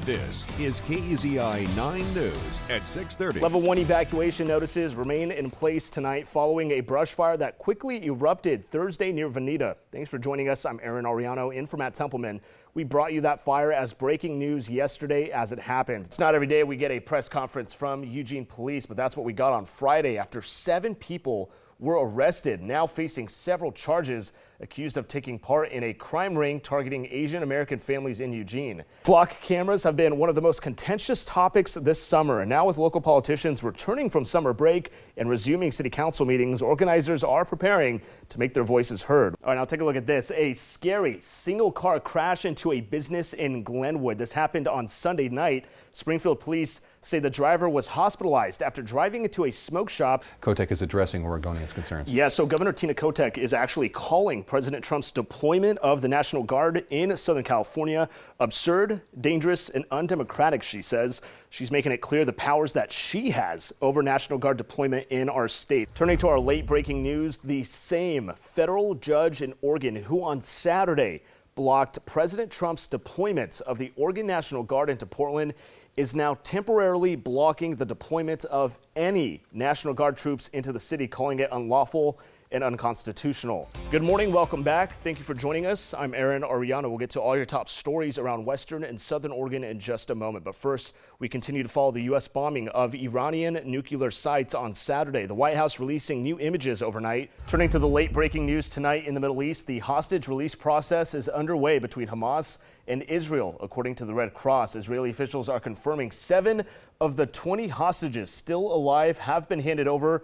This is KZI 9 News at 6:30. Level 1 evacuation notices remain in place tonight following a brush fire that quickly erupted Thursday near Veneta. Thanks for joining us. I'm Arellano in for Matt Templeman. We brought you that fire as breaking news yesterday as it happened. It's not every day we get a press conference from Eugene Police, but that's what we got on Friday after 7 people were arrested, now facing several charges, accused of taking part in a crime ring targeting Asian American families in Eugene. Flock cameras have been one of the most contentious topics this summer, and now with local politicians returning from summer break and resuming city council meetings, organizers are preparing to make their voices heard. All right, now take a look at this. A scary single car crash into a business in Glenwood. This happened on Sunday night. Springfield police say the driver was hospitalized after driving into a smoke shop. Kotek is addressing Oregonians' concerns. Yeah, so Governor Tina Kotek is actually calling President Trump's deployment of the National Guard in Southern California absurd, dangerous, and undemocratic, she says. She's making it clear the powers that she has over National Guard deployment in our state. Turning to our late breaking news, the same federal judge in Oregon who on Saturday blocked President Trump's deployment of the Oregon National Guard into Portland is now temporarily blocking the deployment of any National Guard troops into the city, calling it unlawful and unconstitutional. Good morning, welcome back. Thank you for joining us. I'm Aaron Arellano. We'll get to all your top stories around Western and Southern Oregon in just a moment. But first, we continue to follow the U.S. bombing of Iranian nuclear sites on Saturday. The White House releasing new images overnight. Turning to the late breaking news tonight in the Middle East, the hostage release process is underway between Hamas and Israel, according to the Red Cross. Israeli officials are confirming 7 of the 20 hostages still alive have been handed over.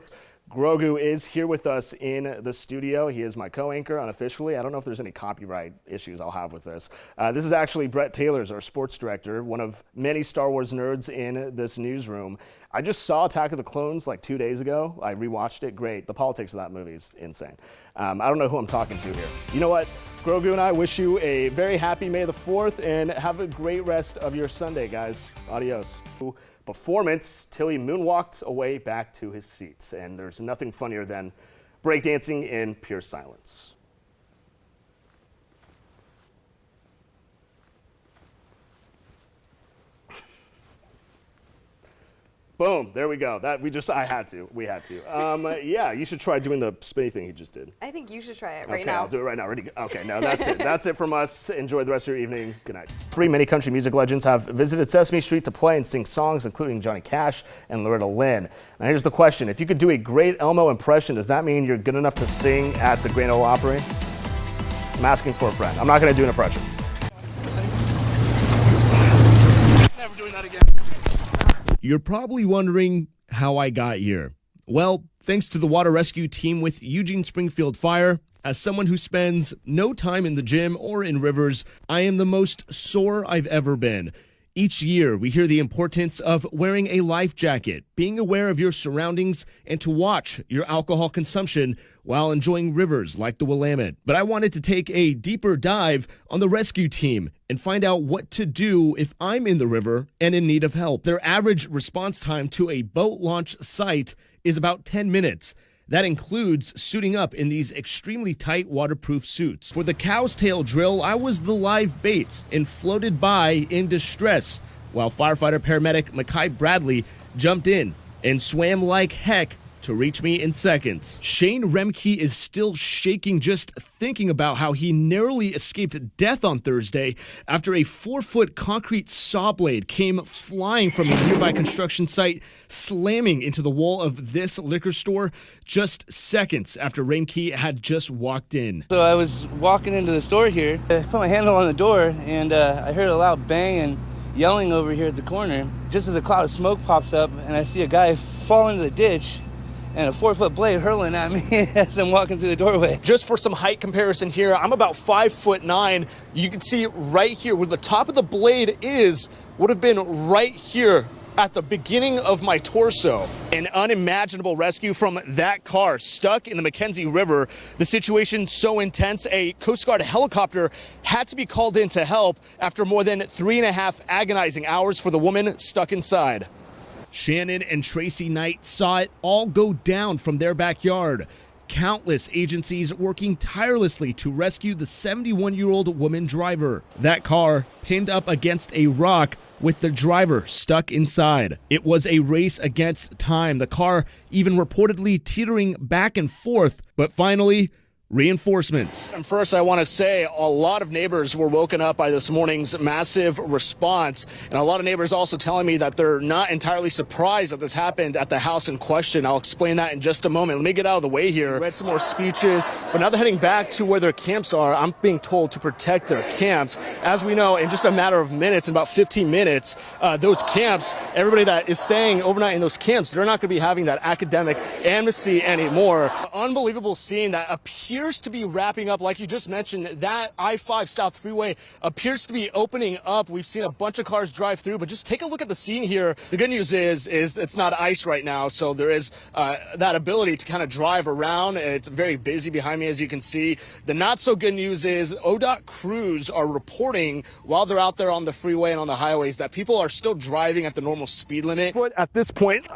Grogu is here with us in the studio. He is my co-anchor unofficially. I don't know if there's any copyright issues I'll have with this. This is actually Brett Taylor's, our sports director, one of many Star Wars nerds in this newsroom. I just saw Attack of the Clones like 2 days ago. I rewatched it. Great. The politics of that movie is insane. I don't know who I'm talking to here. You know what? Grogu and I wish you a very happy May the 4th and have a great rest of your Sunday, guys. Adios. Performance, Tilly moonwalked away back to his seats, and there's nothing funnier than breakdancing in pure silence. Boom, there we go. We had to. Yeah, you should try doing the spinny thing he just did. I think you should try it right now. I'll do it right now. Ready? Okay, no, that's it. That's it from us. Enjoy the rest of your evening. Good night. 3 many country music legends have visited Sesame Street to play and sing songs, including Johnny Cash and Loretta Lynn. Now here's the question. If you could do a great Elmo impression, does that mean you're good enough to sing at the Grand Ole Opry? I'm asking for a friend. I'm not going to do an impression. Never doing that again. You're probably wondering how I got here. Well, thanks to the water rescue team with Eugene Springfield Fire. As someone who spends no time in the gym or in rivers, I am the most sore I've ever been. Each year, we hear the importance of wearing a life jacket, being aware of your surroundings, and to watch your alcohol consumption while enjoying rivers like the Willamette. But I wanted to take a deeper dive on the rescue team and find out what to do if I'm in the river and in need of help. Their average response time to a boat launch site is about 10 minutes. That includes suiting up in these extremely tight waterproof suits. For the cow's tail drill, I was the live bait and floated by in distress, while firefighter paramedic Makai Bradley jumped in and swam like heck to reach me in seconds. Shane Remke is still shaking just thinking about how he narrowly escaped death on Thursday after a 4-foot concrete saw blade came flying from a nearby construction site, slamming into the wall of this liquor store just seconds after Remke had just walked in. So I was walking into the store here, I put my handle on the door, and I heard a loud bang and yelling over here at the corner. Just as a cloud of smoke pops up, and I see a guy fall into the ditch, and a 4-foot blade hurling at me as I'm walking through the doorway. Just for some height comparison here, I'm about 5'9". You can see right here where the top of the blade would have been right here at the beginning of my torso. An unimaginable rescue from that car stuck in the McKenzie River. The situation so intense, a Coast Guard helicopter had to be called in to help after more than 3.5 agonizing hours for the woman stuck inside. Shannon and Tracy Knight saw it all go down from their backyard. Countless agencies working tirelessly to rescue the 71-year-old woman driver. That car, pinned up against a rock, with the driver stuck inside. It was a race against time, the car even reportedly teetering back and forth, but finally, reinforcements. And first, I want to say a lot of neighbors were woken up by this morning's massive response. And a lot of neighbors also telling me that they're not entirely surprised that this happened at the house in question. I'll explain that in just a moment. Let me get out of the way here. Read some more speeches, but now they're heading back to where their camps are. I'm being told to protect their camps. As we know, in just a matter of minutes, in about 15 minutes, those camps, everybody that is staying overnight in those camps, they're not going to be having that academic amnesty anymore. Unbelievable scene that appears to be wrapping up. Like you just mentioned, that I-5 South Freeway appears to be opening up. We've seen a bunch of cars drive through, but just take a look at the scene here. The good news is it's not ice right now, so there is that ability to kind of drive around. It's very busy behind me, as you can see. The not so good news is ODOT crews are reporting while they're out there on the freeway and on the highways that people are still driving at the normal speed limit. At this point,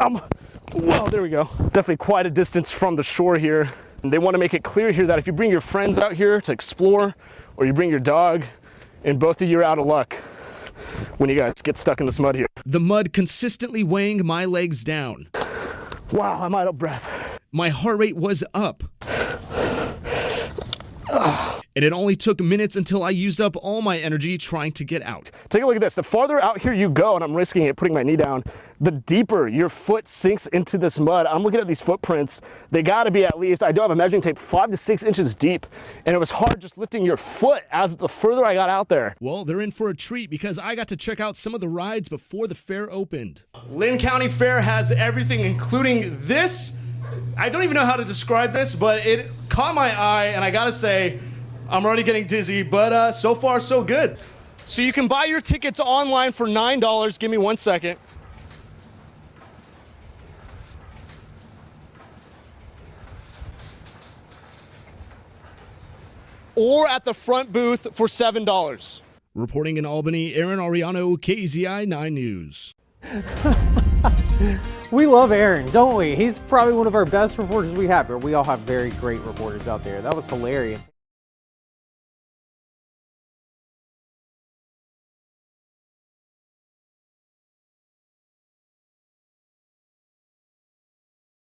well, there we go. Definitely quite a distance from the shore here. And they want to make it clear here that if you bring your friends out here to explore, or you bring your dog, and both of you are out of luck when you guys get stuck in this mud here. The mud consistently weighing my legs down. Wow, I'm out of breath. My heart rate was up. And it only took minutes until I used up all my energy trying to get out. Take a look at this. The farther out here you go, and I'm risking it, putting my knee down, the deeper your foot sinks into this mud. I'm looking at these footprints. They got to be at least, I do have a measuring tape, 5 to 6 inches deep. And it was hard just lifting your foot as the further I got out there. Well, they're in for a treat because I got to check out some of the rides before the fair opened. Lynn County Fair has everything, including this. I don't even know how to describe this, but it caught my eye, and I gotta say, I'm already getting dizzy, but so far so good. So you can buy your tickets online for $9. Give me 1 second. Or at the front booth for $7. Reporting in Albany, Aaron Arellano, KZI 9 News. We love Aaron, don't we? He's probably one of our best reporters we have here. We all have very great reporters out there. That was hilarious.